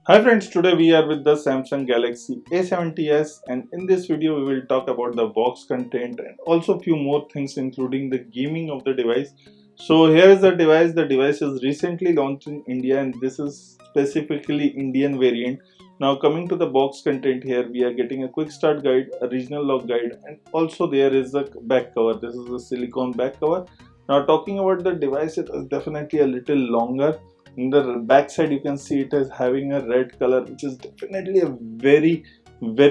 Hi friends, today we are with the Samsung Galaxy A70s, and in this video we will talk about the box content and also few more things including the gaming of the device. So here is the device. The device is recently launched in India and this is specifically Indian variant. Now coming to the box content, here we are getting a quick start guide, a regional log guide, and also there is a back cover. This is a silicone back cover. Now talking about the device, it is definitely a little longer. In the back side you can see it is having a red color, which is definitely a very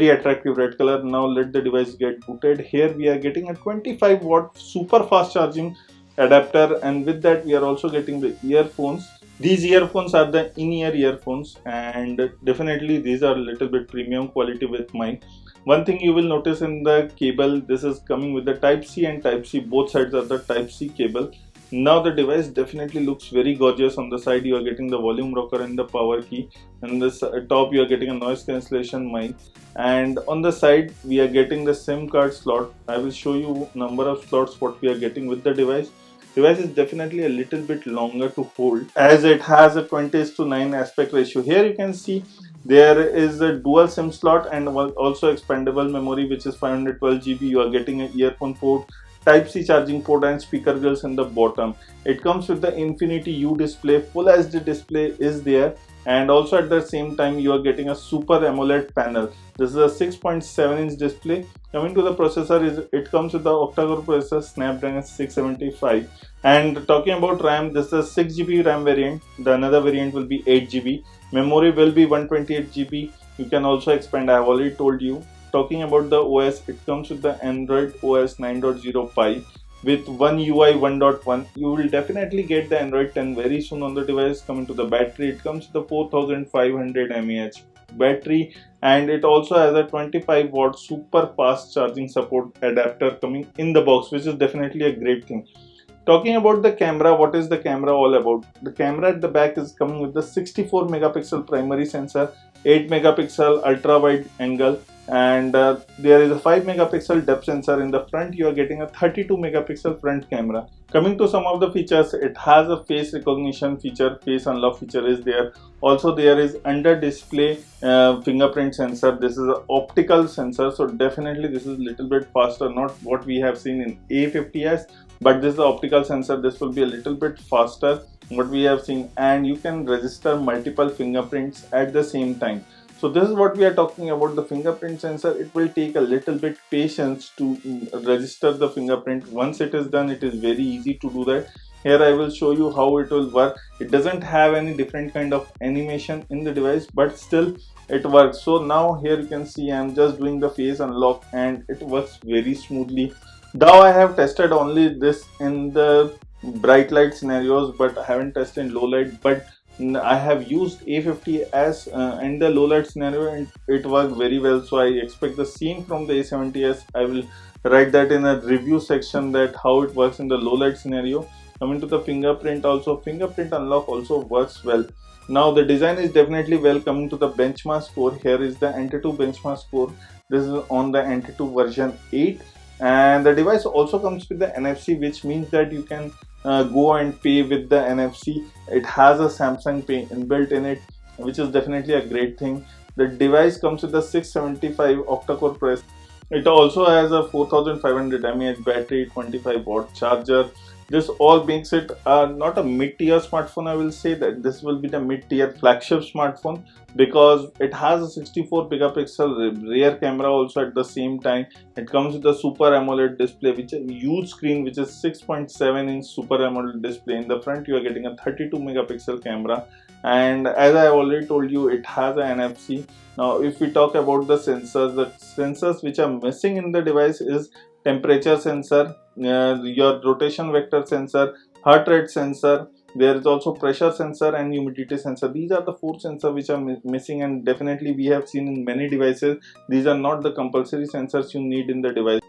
attractive red color. Now let the device get booted. Here we are getting a 25-watt super fast charging adapter, and with that we are also getting the earphones. These earphones are the in-ear earphones, and definitely these are a little bit premium quality with mine. One thing you will notice in the cable, this is coming with the type C and type C. Both sides are the type C cable. Now the device definitely looks very gorgeous. On the side you are getting the volume rocker and the power key, and this top you are getting a noise cancellation mic, and on the side we are getting the SIM card slot. I will show you number of slots what we are getting with the device is definitely a little bit longer to hold as it has a 20:9 aspect ratio. Here you can see there is a dual SIM slot and also expandable memory, which is 512 GB. You are getting an earphone port, type C charging port, and speaker grills in the bottom. It comes with the Infinity U display. Full HD display is there, and also at the same time you are getting a Super AMOLED panel. This is a 6.7-inch display. Coming to the processor, it comes with the octa-core processor Snapdragon 675. And talking about RAM, this is a 6 GB RAM variant. The another variant will be 8 GB. Memory will be 128 GB. You can also expand, I have already told you. Talking about the OS, it comes with the Android OS 9.0 Pie with One UI 1.1. You will definitely get the Android 10 very soon on the device. Coming to the battery, it comes with the 4500 mAh battery, and it also has a 25-watt super fast charging support adapter coming in the box, which is definitely a great thing. Talking about the camera, what is the camera all about? The camera at the back is coming with the 64 megapixel primary sensor, 8 megapixel ultra wide angle, and there is a 5 megapixel depth sensor. In the front you are getting a 32 megapixel front camera. Coming to some of the features, it has a face recognition feature, face unlock feature is there. Also there is under display fingerprint sensor. This is an optical sensor, so definitely this is a little bit faster, not what we have seen in A50s, but this is the optical sensor. This will be a little bit faster what we have seen, and you can register multiple fingerprints at the same time. So this is what we are talking about, the fingerprint sensor. It will take a little bit patience to register the fingerprint. Once it is done, it is very easy to do that. Here I will show you how it will work. It doesn't have any different kind of animation in the device, but still it works. So now here you can see I'm just doing the face unlock and it works very smoothly. Though I have tested only this in the bright light scenarios, but I haven't tested in low light. But I have used A50 as in the low light scenario and it worked very well. So I expect the same from the A70s. I will write that in a review section that how it works in the low light scenario. Coming to the fingerprint, also fingerprint unlock also works well. Now the design is definitely well. Coming to the benchmark score, here is the Antutu benchmark score. This is on the Antutu version 8, and the device also comes with the NFC, which means that you can go and pay with the NFC. It has a Samsung Pay inbuilt in it, which is definitely a great thing. The device comes with a 675 octa-core processor. It also has a 4500 mAh battery, 25-watt charger. This all makes it not a mid-tier smartphone. I will say that this will be the mid-tier flagship smartphone because it has a 64 megapixel rear camera also at the same time. It comes with a Super AMOLED display, which is a huge screen, which is 6.7-inch Super AMOLED display. In the front, you are getting a 32 megapixel camera, and as I already told you, it has an NFC. Now, if we talk about the sensors which are missing in the device is temperature sensor, your rotation vector sensor, heart rate sensor. There is also pressure sensor and humidity sensor. These are the four sensors which are missing, and definitely we have seen in many devices these are not the compulsory sensors you need in the device.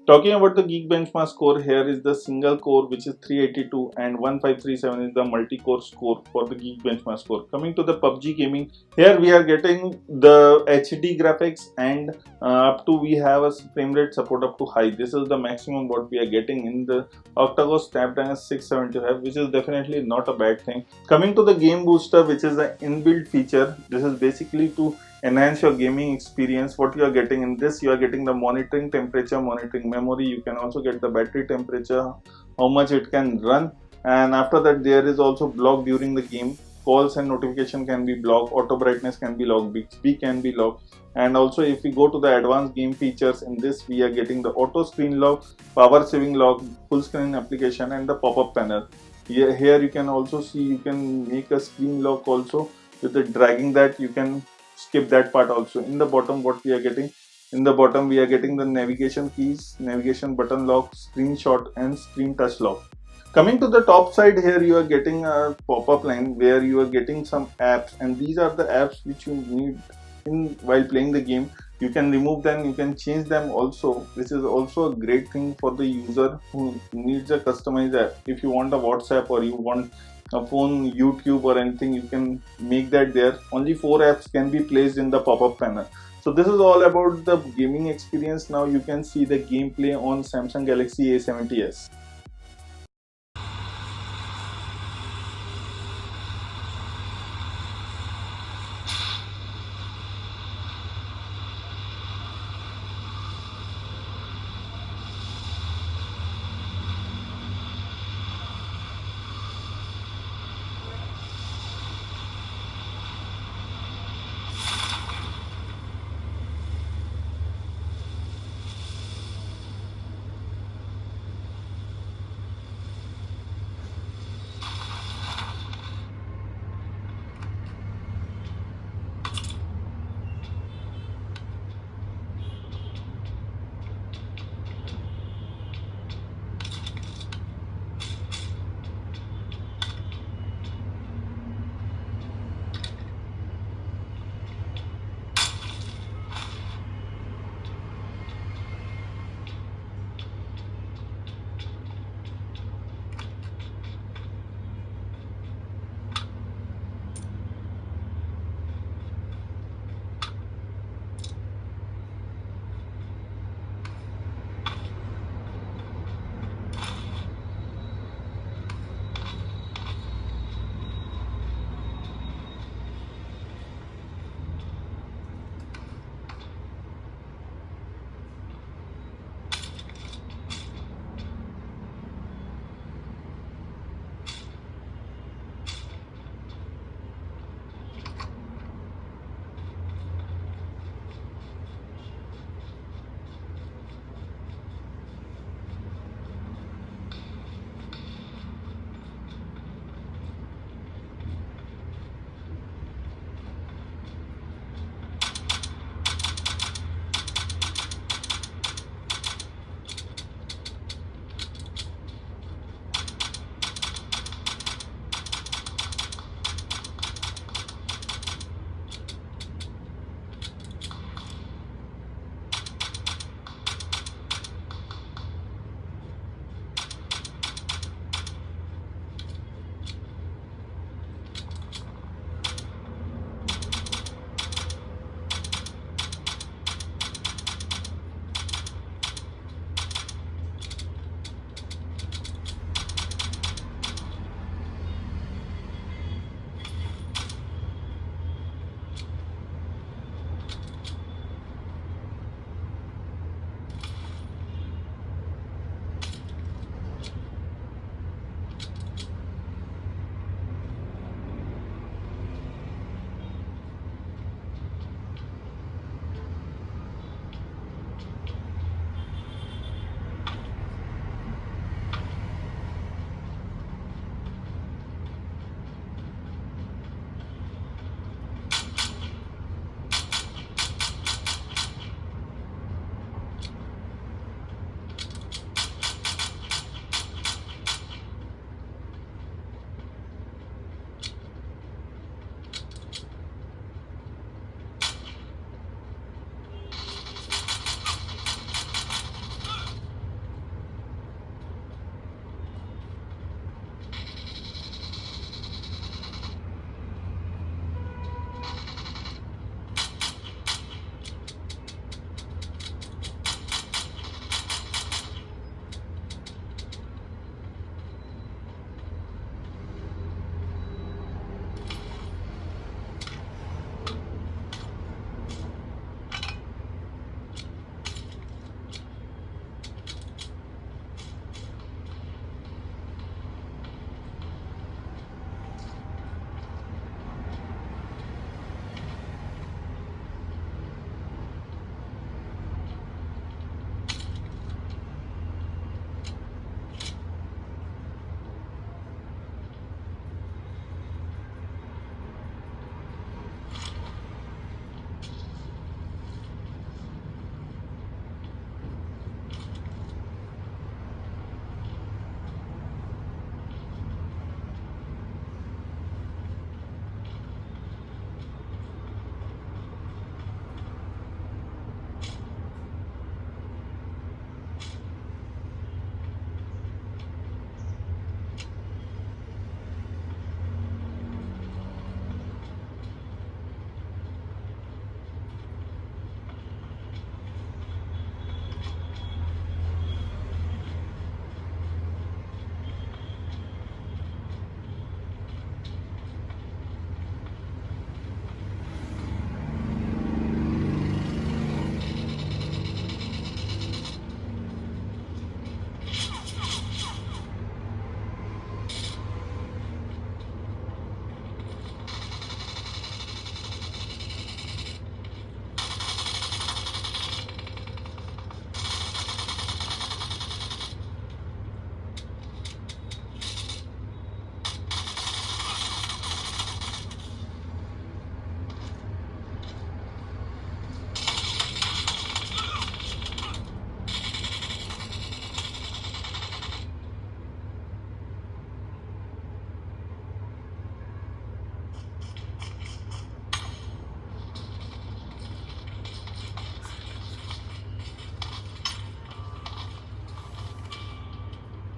Talking about the Geek Benchmark score, here is the single core which is 382 and 1537 is the multi-core score for the Geek Benchmark score. Coming to the PUBG gaming, here we are getting the HD graphics and up to we have a frame rate support up to high. This is the maximum what we are getting in the octa-core Snapdragon 675, which is definitely not a bad thing. Coming to the game booster, which is an inbuilt feature, this is basically to enhance your gaming experience. What you are getting in this, you are getting the monitoring temperature, monitoring memory. You can also get the battery temperature, how much it can run, and after that there is also block during the game. Calls and notification can be blocked, auto brightness can be locked, Bixby can be locked, and also if we go to the advanced game features, in this we are getting the auto screen lock, power saving lock, full screen application, and the pop-up panel. Here you can also see you can make a screen lock also with the dragging that you can skip that part also. In the bottom, what we are getting, in the bottom we are getting the navigation keys, navigation button lock, screenshot, and screen touch lock. Coming to the top side, here you are getting a pop-up line where you are getting some apps, and these are the apps which you need in while playing the game. You can remove them, you can change them also. This is also a great thing for the user who needs a customized app. If you want a WhatsApp or you want a phone, YouTube or anything, you can make that there. Only 4 apps can be placed in the pop-up panel. So this is all about the gaming experience. Now you can see the gameplay on Samsung Galaxy A70s.